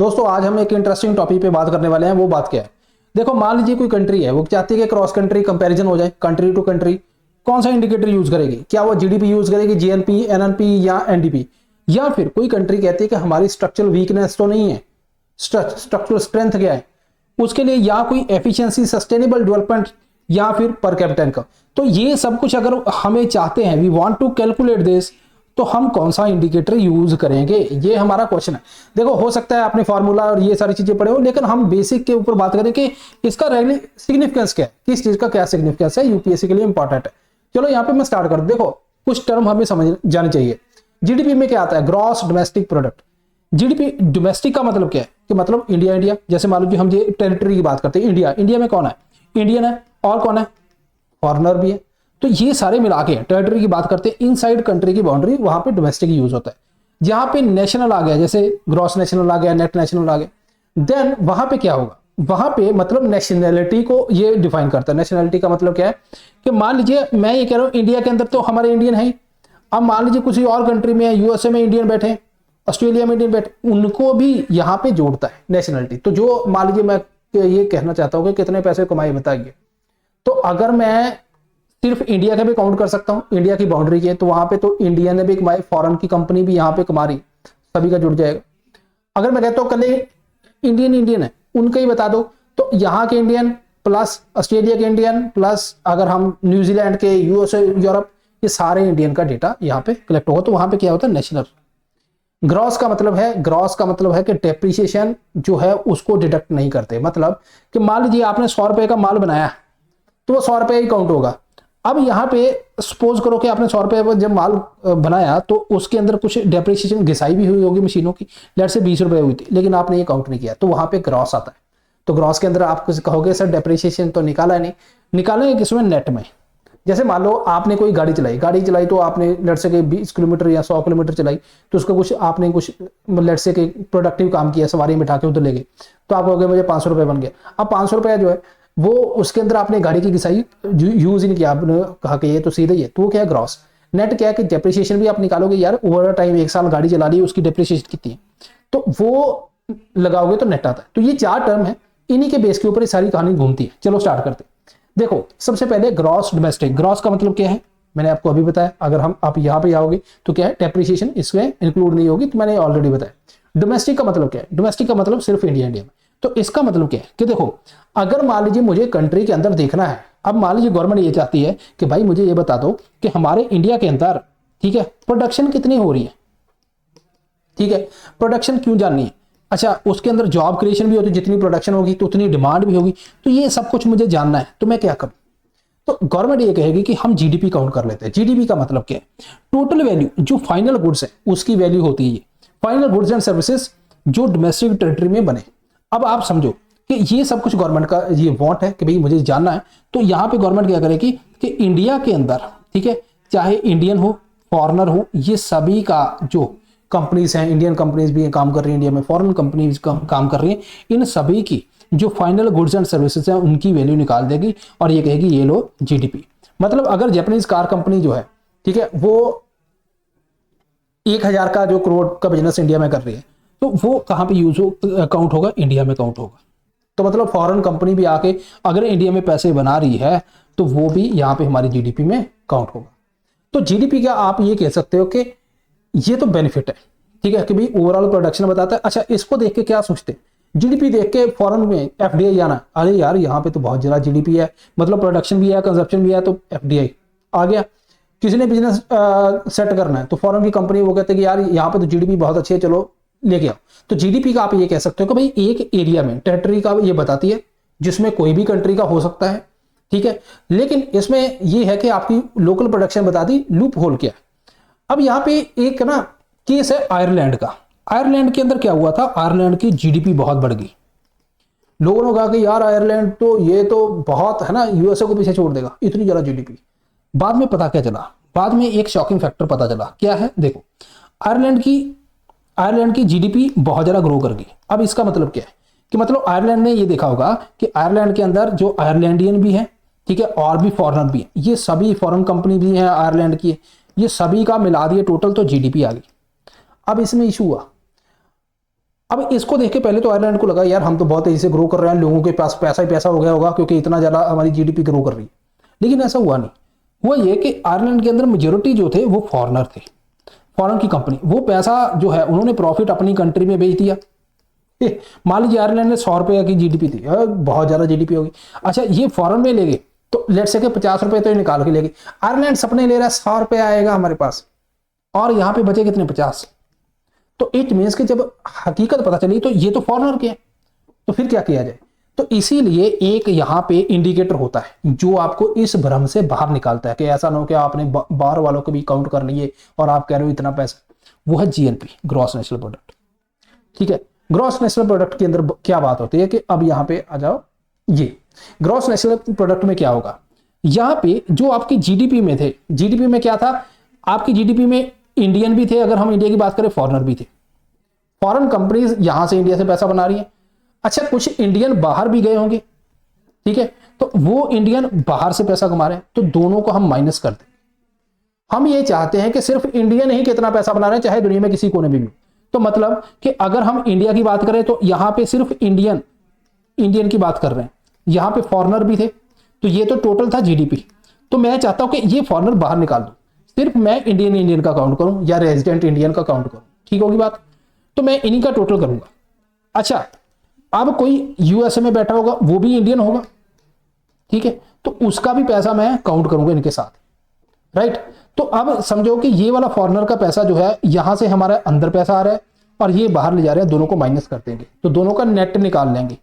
दोस्तों आज हम एक इंटरेस्टिंग टॉपिक पे बात करने वाले हैं। वो बात क्या है, देखो मान लीजिए कोई कंट्री है, वो चाहती है कि क्रॉस कंट्री कंपैरिजन हो जाए, कंट्री टू कंट्री। कौन सा इंडिकेटर यूज करेगी? क्या वो जीडीपी यूज करेगी, जीएनपी, एनएनपी या एनडीपी? या फिर कोई कंट्री कहती है कि हमारी स्ट्रक्चरल वीकनेस तो नहीं है, स्ट्रक्चरल स्ट्रेंथ क्या है, उसके लिए या कोई एफिशिएंसी, सस्टेनेबल डेवलपमेंट या फिर पर कैपिटा इनकम। तो ये सब कुछ अगर हमें चाहते हैं, we want to calculate this, तो हम कौन सा इंडिकेटर यूज करेंगे, ये हमारा क्वेश्चन है। देखो हो सकता है आपने फॉर्मूला और ये सारी चीजें पढ़े हो, लेकिन हम बेसिक के ऊपर बात करें कि इसका रियली सिग्निफिकेंस क्या है, किस चीज का क्या सिग्निफिकेंस है, यूपीएससी के लिए इंपॉर्टेंट है। चलो यहाँ पे मैं स्टार्ट कर, देखो कुछ टर्म हमें समझ जानी चाहिए। जीडीपी में क्या आता है? Gross domestic product. GDP domestic का मतलब क्या है कि मतलब इंडिया, इंडिया जैसे मान लीजिए हम ये टेरिटरी की बात करते हैं, इंडिया, इंडिया में कौन है? इंडियन है, और कौन है? फॉरेनर भी है। तो ये सारे मिला के टेरिटरी की बात करते हैं, इनसाइड कंट्री की बाउंड्री, वहां पे डोमेस्टिक यूज होता है। जहां पे नेशनल आ गया, जैसे ग्रॉस नेशनल आ गया, नेट नेशनल आ गया, देन वहां पे क्या होगा? वहां पे मतलब नेशनैलिटी को ये डिफाइन करता है। नेशनैलिटी का मतलब क्या है कि मान लीजिए मैं ये कह रहा हूं इंडिया के अंदर तो हमारे इंडियन है, अब मान लीजिए किसी और कंट्री में, यूएसए में इंडियन बैठे, ऑस्ट्रेलिया में इंडियन बैठे, उनको भी यहाँ पे जोड़ता है नेशनैलिटी। तो जो मान लीजिए मैं ये कहना चाहता हूँ कि कितने पैसे कमाए बताइए, तो अगर मैं सिर्फ इंडिया का भी काउंट कर सकता हूं, इंडिया की बाउंड्री के, तो वहां पे तो इंडिया ने भी कमाई, फॉरेन की कंपनी भी यहाँ पे कमा रही, सभी का जुड़ जाएगा। अगर मैं कहता हूं कल इंडियन इंडियन है, उनका ही बता दो, तो यहाँ के इंडियन प्लस ऑस्ट्रेलिया के इंडियन प्लस अगर हम न्यूजीलैंड के, यूएसए, यूरोप, ये सारे इंडियन का डेटा यहाँ पे कलेक्ट होगा। तो वहां पे क्या होता है? नेशनल। ग्रॉस का मतलब है, ग्रॉस का मतलब है कि डेप्रिसिएशन जो है उसको डिडक्ट नहीं करते। मतलब कि मान लीजिए आपने 100 रुपए का माल बनाया, तो वो 100 रुपए ही काउंट होगा। अब यहाँ पे सपोज करो कि आपने 100 रुपए जब माल बनाया, तो उसके अंदर कुछ डेप्रिसिएशन घिसाई भी हुई होगी मशीनों की, लेट से 20 रुपए हुई थी, लेकिन आपने ये काउंट नहीं किया, तो वहां पे ग्रॉस आता है। तो ग्रॉस के अंदर आप कहोगे सर डेप्रिसिएशन तो निकाला नहीं, निकालेंगे किसमें? नेट में। जैसे मान लो आपने कोई गाड़ी चलाई तो आपने लेट से 20 किलोमीटर या 100 किलोमीटर चलाई, तो उसका कुछ आपने कुछ लेट से प्रोडक्टिव काम किया, सवारी बिठा के उधर ले गए, तो आप कहोगे मुझे 500 रुपए बन गया। अब 500 रुपया जो है वो उसके अंदर आपने गाड़ी की घिसाई यूज ही नहीं किया, आपने कहा कि ये तो सीधा ही है, तो वो क्या है? ग्रॉस। नेट क्या है कि डेप्रिसिएशन भी आप निकालोगे, यार ओवर टाइम 1 साल गाड़ी चला ली, उसकी डेप्रिसिएशन कितनी है, तो वो लगाओगे तो नेट आता है। तो ये 4 टर्म है, इन्हीं के बेस के ऊपर ये सारी कहानी घूमती है। चलो स्टार्ट करते हैं। देखो सबसे पहले ग्रॉस डोमेस्टिक। ग्रॉस का मतलब क्या है मैंने आपको अभी बताया। अगर हम आप यहाँ पे आओगे तो क्या है? डेप्रिसिएशन इसमें इंक्लूड नहीं होगी, तो मैंने ऑलरेडी बताया। डोमेस्टिक का मतलब क्या है? डोमेस्टिक का मतलब सिर्फ इंडिया, इंडिया में। तो इसका मतलब क्या है कि देखो अगर मान लीजिए मुझे कंट्री के अंदर देखना है, अब मान लीजिए गवर्नमेंट ये चाहती है कि भाई मुझे ये बता दो कि हमारे इंडिया के अंदर, ठीक है, प्रोडक्शन कितनी हो रही है, ठीक है, प्रोडक्शन क्यों जाननी है? अच्छा, उसके अंदर जॉब क्रिएशन भी होती है, जितनी प्रोडक्शन होगी तो उतनी डिमांड भी होगी, तो ये सब कुछ मुझे जानना है, तो मैं क्या करूं? तो गवर्नमेंट ये कहेगी कि हम जीडीपी काउंट कर लेते हैं। जीडीपी का मतलब क्या है? टोटल वैल्यू, जो फाइनल गुड्स है उसकी वैल्यू होती है ये, फाइनल गुड्स एंड सर्विसेज जो डोमेस्टिक टेरिटरी में बने। अब आप समझो कि ये सब कुछ गवर्नमेंट का ये वांट है कि भाई मुझे जानना है, तो यहां पे गवर्नमेंट क्या करेगी कि इंडिया के अंदर, ठीक है, चाहे इंडियन हो, फॉरेनर हो, ये सभी का जो कंपनीज हैं, इंडियन कंपनीज भी काम कर रही है इंडिया में, फॉरेन कंपनीज काम कर रही हैं, इन सभी की जो फाइनल गुड्स एंड सर्विसेज हैं उनकी वैल्यू निकाल देगी और ये कहेगी ये लो जीडीपी। मतलब अगर जापानीज कार कंपनी जो है, ठीक है, वो 1000 का जो करोड़ का बिजनेस इंडिया में कर रही है, तो वो कहां पे यूज हो काउंट होगा? इंडिया में काउंट होगा। तो मतलब फॉरेन कंपनी भी आके अगर इंडिया में पैसे बना रही है, तो वो भी यहाँ पे हमारी जीडीपी में काउंट होगा। तो जीडीपी का आप ये कह सकते हो कि ये तो बेनिफिट है, ठीक है, कि भाई ओवरऑल प्रोडक्शन बताता है। अच्छा, इसको देख के क्या सोचते हैं? जीडीपी देख के फॉरेन में एफडीआई आना, अरे यार यहाँ पे तो बहुत ज्यादा जीडीपी है, मतलब प्रोडक्शन भी है, कंजप्शन भी है, तो एफडीआई आ गया। किसी ने बिजनेस सेट करना है, तो फॉरेन की कंपनी वो कहते हैं कि यार यहाँ पे तो जीडीपी बहुत अच्छी है, चलो लेके आओ। तो जीडीपी का आप ये कह सकते हो कि भाई एक एरिया में, टेरिटरी का ये बताती है, जिसमें कोई भी कंट्री का हो सकता है, ठीक है, लेकिन इसमें ये है कि आपकी लोकल प्रोडक्शन बता दी। लूप होल क्या है? अब यहाँ पे एक ना केस है आयरलैंड का। आयरलैंड के अंदर क्या हुआ था? आयरलैंड की जीडीपी बहुत बढ़ गई। लोगों ने कहा कि यार आयरलैंड तो ये तो बहुत है ना, यूएसए को पीछे छोड़ देगा, इतनी ज्यादा जीडीपी। बाद में पता क्या चला? बाद में एक शॉकिंग फैक्टर पता चला। क्या है? देखो आयरलैंड की जीडीपी बहुत ज्यादा ग्रो कर गई। अब इसका मतलब क्या है कि मतलब आयरलैंड ने ये देखा होगा कि आयरलैंड के अंदर जो आयरलैंडियन भी है, ठीक है, और भी फॉरेनर भी है, ये सभी फॉरेन कंपनी भी है आयरलैंड की, ये सभी का मिला दिए टोटल, तो जीडीपी आ गई। अब इसमें इशू हुआ, अब इसको देख के पहले तो आयरलैंड को लगा यार हम तो बहुत तेजी से ग्रो कर रहे हैं, लोगों के पास पैसा ही पैसा हो गया होगा क्योंकि इतना ज़्यादा हमारी जीडीपी ग्रो कर रही है। लेकिन ऐसा हुआ नहीं। हुआ ये कि आयरलैंड के अंदर मेजोरिटी जो थे वो फॉरेनर थे, फॉरेन की कंपनी। वो पैसा जो है उन्होंने प्रॉफिट अपनी कंट्री में बेच दिया। मान लीजिए आयरलैंड में 100 रुपए की जीडीपी थी, बहुत ज्यादा जीडीपी होगी। अच्छा ये फॉरेन में ले गए तो लेट से 50 रुपए तो निकाल के ले गए। आयरलैंड सपने ले रहा है 100 रुपए आएगा हमारे पास, और यहाँ पे बचे कितने 50। तो इट मीन्स कि जब हकीकत पता चली तो ये तो फॉरेनर के हैं, तो फिर क्या किया जाए। तो इसीलिए एक यहाँ पे इंडिकेटर होता है जो आपको इस भ्रम से बाहर निकालता है कि ऐसा ना हो कि आपने बाहर वालों को भी काउंट कर लिए और आप कह रहे हो इतना पैसा। वो है जीएनपी, ग्रॉस नेशनल प्रोडक्ट। ठीक है, ग्रॉस नेशनल प्रोडक्ट के अंदर क्या बात होती है कि अब यहाँ पे आ जाओ, ये ग्रॉस नेशनल प्रोडक्ट में क्या होगा, यहाँ पे जो आपकी जीडीपी में थे, जीडीपी में क्या था, आपकी जीडीपी में इंडियन भी थे, अगर हम इंडिया की बात करें फॉरेनर भी थे। फॉरेन कंपनीज यहां से इंडिया से पैसा बना रही है। अच्छा कुछ इंडियन बाहर भी गए होंगे, ठीक है, तो वो इंडियन बाहर से पैसा कमा रहे हैं, तो दोनों को हम माइनस कर दें। हम ये चाहते हैं कि सिर्फ इंडियन ही कितना पैसा बना रहे हैं चाहे दुनिया में किसी कोने में भी। तो मतलब कि अगर हम इंडिया की बात करें तो यहां पे सिर्फ इंडियन की बात कर रहे हैं, यहां पे फॉरेनर भी थे, तो ये तो टोटल था जीडीपी। तो मैं चाहता हूं कि ये फॉरेनर बाहर निकाल दो, सिर्फ मैं इंडियन का काउंट करूं या रेजिडेंट इंडियन का काउंट करूं, ठीक होगी बात। तो मैं इन्हीं का टोटल करूंगा। अच्छा अब कोई यूएसए में बैठा होगा वो भी इंडियन होगा, ठीक है, तो उसका भी पैसा मैं काउंट करूंगा इनके साथ, राइट। तो अब समझो कि ये वाला फॉरेनर का पैसा जो है यहां से हमारे अंदर पैसा आ रहा है और ये बाहर ले जा रहे हैं, दोनों को माइनस कर देंगे तो दोनों का नेट निकाल लेंगे,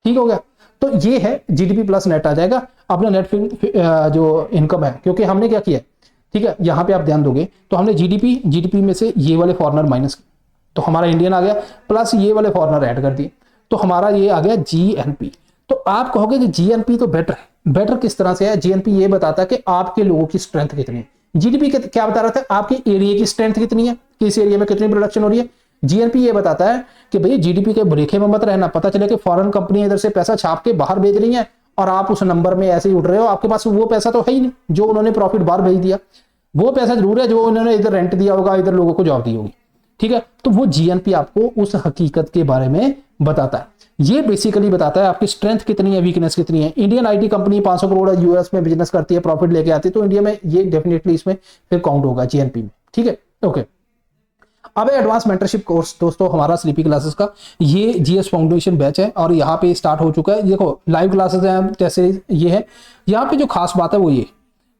ठीक हो गया। तो ये है जीडीपी प्लस नेट आ जाएगा अपना नेट जो इनकम है, क्योंकि हमने क्या किया, ठीक है, यहां पे आप ध्यान दोगे तो हमने जीडीपी में से ये वाले फॉरेनर माइनस, तो हमारा इंडियन आ गया, प्लस ये वाले फॉरेनर ऐड कर दिए, तो हमारा ये आ गया जीएनपी। तो आप कहोगे कि जीएनपी तो बेटर है, बेटर किस तरह से है, जीएनपी ये बताता है कि आपके लोगों की स्ट्रेंथ कितनी है। जीडीपी क्या बता रहा था, आपके एरिया की स्ट्रेंथ कितनी है, किस एरिया में कितनी प्रोडक्शन हो रही है। जीएनपी ये बताता है कि भाई जीडीपी के भरेखे में मत रहना, पता चले कि फॉरेन कंपनी इधर से पैसा छाप के बाहर भेज रही है और आप उस नंबर में ऐसे ही उड़ रहे हो, आपके पास वो पैसा तो है ही नहीं जो उन्होंने प्रॉफिट बाहर भेज दिया, वो पैसा जरूर है जो उन्होंने इधर रेंट दिया होगा, इधर लोगों को जॉब दी होगी, ठीक है। तो वो जीएनपी आपको उस हकीकत के बारे में बताता है। ये बेसिकली बताता है आपकी स्ट्रेंथ कितनी है, वीकनेस कितनी है। Indian IT company 500 crore US में बिजनेस करती है, प्रॉफिट लेके आती है, तो इंडिया में ये डेफिनेटली इसमें फिर काउंट होगा जीएनपी में, ठीक है, ओके। अब एडवांस मेंटरशिप कोर्स दोस्तों हमारा स्लीपी क्लासेस का, ये जीएस फाउंडेशन बैच है और यहाँ पे स्टार्ट हो चुका है। देखो लाइव क्लासेस हैं जैसे ये है, यहाँ पे जो खास बात है वो ये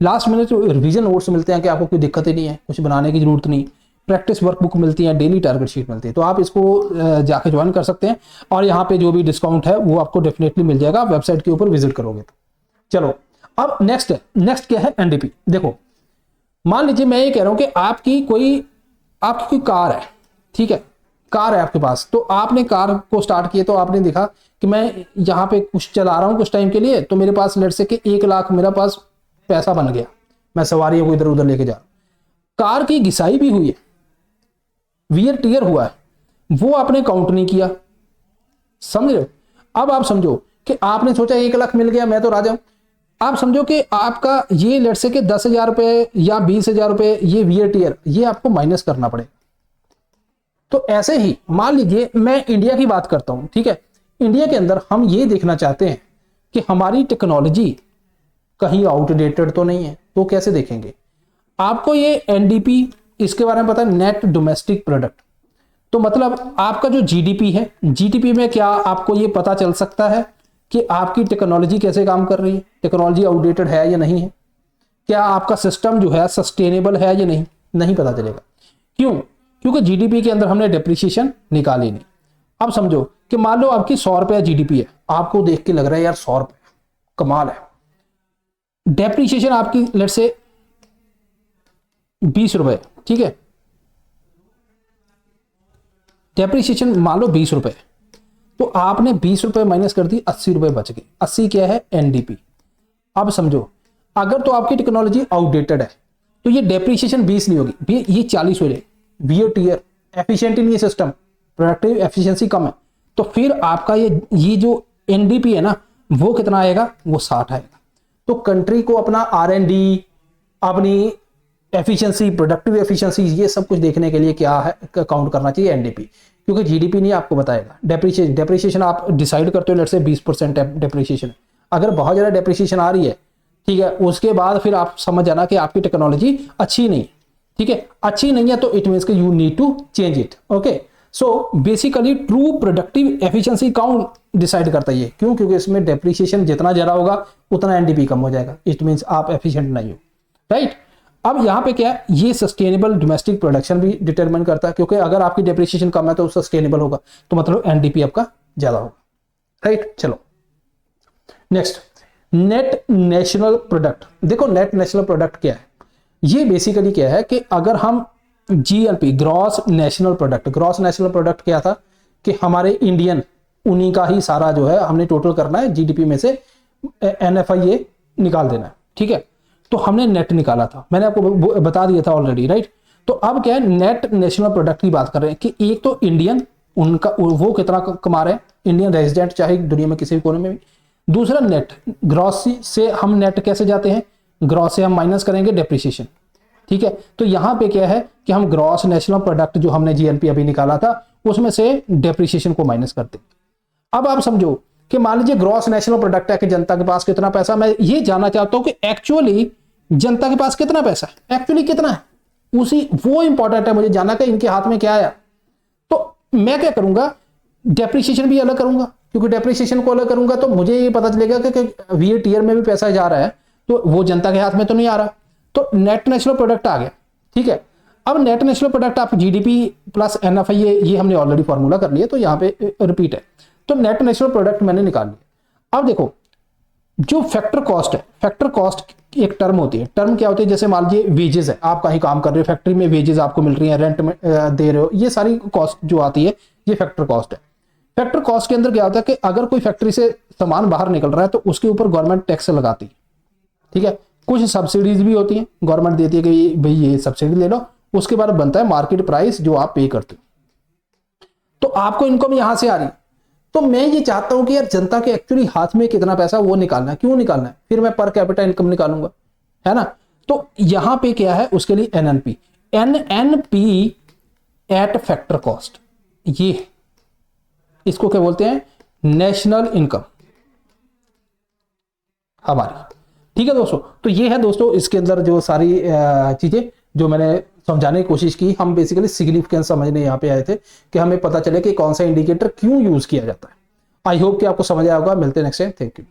लास्ट मिनट जो रिवीजन नोट्स मिलते हैं कि आपको कोई दिक्कत ही नहीं है, कुछ बनाने की जरूरत नहीं, प्रैक्टिस वर्कबुक मिलती है, डेली टारगेट शीट मिलती है, तो आप इसको जाके ज्वाइन कर सकते हैं और यहाँ पे जो भी डिस्काउंट है वो आपको डेफिनेटली मिल जाएगा, आप वेबसाइट के ऊपर विजिट करोगे तो। चलो अब नेक्स्ट क्या है, एनडीपी। देखो मान लीजिए मैं ये कह रहा हूं कि आपकी कोई कार है, ठीक है, कार है आपके पास, तो आपने कार को स्टार्ट किया तो आपने देखा कि मैं यहाँ पे कुछ चला रहा हूँ कुछ टाइम के लिए, तो मेरे पास लेट से कि 1 लाख मेरा पास पैसा बन गया, मैं सवारियों को इधर उधर लेके जा रहा हूं, कार की घिसाई भी हुई है, वियर टियर हुआ है, वो आपने काउंट नहीं किया, समझ रहे हो। अब आप समझो कि आपने सोचा 1 लाख मिल गया मैं तो राजा हूं, आप समझो कि आपका ये लेट से कि 10,000 रुपए या 20,000 रुपए ये वियर टियर ये आपको माइनस करना पड़ेगा। तो ऐसे ही मान लीजिए मैं इंडिया की बात करता हूं, ठीक है, इंडिया के अंदर हम ये देखना चाहते हैं कि हमारी टेक्नोलॉजी कहीं आउटडेटेड तो नहीं है, तो कैसे देखेंगे, आपको ये एनडीपी इसके बारे में पता है, नेट डोमेस्टिक प्रोडक्ट। तो मतलब आपका जो जीडीपी है, जीडीपी में क्या आपको ये पता चल सकता है कि आपकी टेक्नोलॉजी कैसे काम कर रही है, टेक्नोलॉजी आउटडेटेड है या नहीं है, क्या आपका सिस्टम जो है सस्टेनेबल है या नहीं, नहीं पता चलेगा। क्यों, क्योंकि जीडीपी के अंदर हमने डेप्रिसिएशन निकाली नहीं। अब समझो कि मान लो आपकी 100 रुपया जीडीपी है, आपको देख के लग रहा है यार 100 रुपये कमाल है, डेप्रिसिएशन आपकी लेट से 20 रुपए, ठीक है, डेप्रिसिएशन मान लो 20 रुपए, तो आपने 20 रुपए माइनस कर दी, 80 रुपए बच गए। 80 क्या है, एनडीपी। अब समझो अगर तो आपकी टेक्नोलॉजी आउटडेटेड है तो ये डेप्रिसिएशन 20 नहीं होगी, ये 40 हो जाए, वियर टियर एफिशिएंट नहीं है सिस्टम, प्रोडक्टिव एफिशिएंसी कम है, तो फिर आपका ये जो एनडीपी है ना वो कितना आएगा, वो 60 आएगा। तो कंट्री को अपना R&D, अपनी एफिशिएंसी, प्रोडक्टिव एफिशिएंसी, ये सब कुछ देखने के लिए क्या है, काउंट करना चाहिए एनडीपी। क्योंकि जीडीपी नहीं आपको बताएगा। डेप्रिसिएशन आप डिसाइड करते हो, लेट्स से 20% डेप्रिसिएशन, अगर बहुत ज़्यादा डेप्रिसिएशन आ रही है, ठीक है, उसके बाद फिर आप समझ जाना कि आपकी टेक्नोलॉजी अच्छी नहीं, ठीक है, अच्छी नहीं है, तो इट मीन्स कि you need to change it. Okay, so basically true productive efficiency कौन डिसाइड करता है ये, क्यों? क्योंकि इसमें डेप्रिसिएशन जितना ज़्यादा होगा उतना एनडीपी कम हो जाएगा, इट मीन्स आप एफिशिएंट नहीं हो, राइट। अब यहाँ पे क्या है, ये सस्टेनेबल डोमेस्टिक प्रोडक्शन भी डिटरमाइन करता है, क्योंकि अगर आपकी डेप्रिसिएशन कम है तो सस्टेनेबल होगा, तो मतलब एनडीपी आपका ज्यादा होगा, राइट। चलो नेक्स्ट, नेट नेशनल प्रोडक्ट। देखो नेट नेशनल प्रोडक्ट क्या है, ये बेसिकली क्या है कि अगर हम GNP, gross national product, gross national product क्या था कि हमारे इंडियन, उन्हीं का ही सारा जो है हमने टोटल करना है, जीडीपी में से एनएफआईए निकाल देना है, ठीक है। तो हमने नेट निकाला था, मैंने आपको बता दिया था ऑलरेडी, राइट। तो अब क्या है, नेट नेशनल प्रोडक्ट की बात कर रहे हैं कि एक तो इंडियन, उनका वो कितना कमा रहे हैं, इंडियन रेजिडेंट, चाहे दुनिया में किसी भी कोने में भी। दूसरा नेट, ग्रॉस से हम नेट कैसे जाते हैं, ग्रॉस से हम माइनस करेंगे डेप्रिसिएशन, ठीक है। तो यहां पे क्या है कि हम ग्रॉस नेशनल प्रोडक्ट जो हमने जीएनपी अभी निकाला था उसमें से डेप्रिसिएशन को माइनस करते हैं। अब आप समझो कि मान लीजिए ग्रॉस नेशनल प्रोडक्ट है कि जनता के पास कितना पैसा, मैं ये जानना चाहता हूं कि एक्चुअली जनता के पास कितना पैसा है, एक्चुअली कितना है, उसी वो इंपॉर्टेंट है मुझे जानना कि इनके हाथ में क्या आया। तो मैं क्या करूंगा, डेप्रिसिएशन भी अलग करूंगा, क्योंकि डेप्रिसिएशन को अलग करूंगा तो मुझे ये पता चलेगा कि वीएट ईयर में भी पैसा जा रहा है, तो वो जनता के हाथ में तो नहीं आ रहा। तो नेट नेशनल प्रोडक्ट आ गया, ठीक है। अब नेट नेशनल प्रोडक्ट आप जीडीपी प्लस एनएफआई, ये हमने ऑलरेडी फॉर्मूला कर लिया, तो यहाँ पे रिपीट है। तो नेट नेशनल प्रोडक्ट मैंने निकाल लिया। अब देखो जो फैक्टर कॉस्ट है, फैक्टर कॉस्ट एक टर्म होती है, टर्म क्या होती है, जैसे मान लीजिए वेजेस है, आप कहीं काम कर रहे हो फैक्ट्री में, वेजेस आपको मिल रही है, रेंट में दे रहे हो, ये सारी कॉस्ट जो आती है ये फैक्टर कॉस्ट है। फैक्टर कॉस्ट के अंदर क्या होता है कि अगर कोई फैक्ट्री से सामान बाहर निकल रहा है तो उसके ऊपर गवर्नमेंट टैक्स लगाती है, ठीक है। कुछ सब्सिडीज भी होती हैं, गवर्नमेंट देती है कि भाई ये सब्सिडी ले लो, उसके बाद बनता है मार्केट प्राइस जो आप पे करते हो, तो आपको इनकम यहां से आ रही है। तो मैं ये चाहता हूं कि यार जनता के एक्चुअली हाथ में कितना पैसा वो निकालना है, क्यों निकालना है, फिर मैं पर कैपिटा इनकम निकालूंगा, है ना। तो यहां पे क्या है, उसके लिए NNP, NNP eight factor cost, ये इसको क्या बोलते हैं, नेशनल इनकम हमारी, ठीक है दोस्तों। तो ये है दोस्तों इसके अंदर जो सारी चीजें जो मैंने समझाने की कोशिश की, हम बेसिकली सिग्निफिकेंस समझने यहाँ पे आए थे कि हमें पता चले कि कौन सा इंडिकेटर क्यों यूज किया जाता है। आई होप कि आपको समझ आया होगा। मिलते हैं नेक्स्ट टाइम, थैंक यू।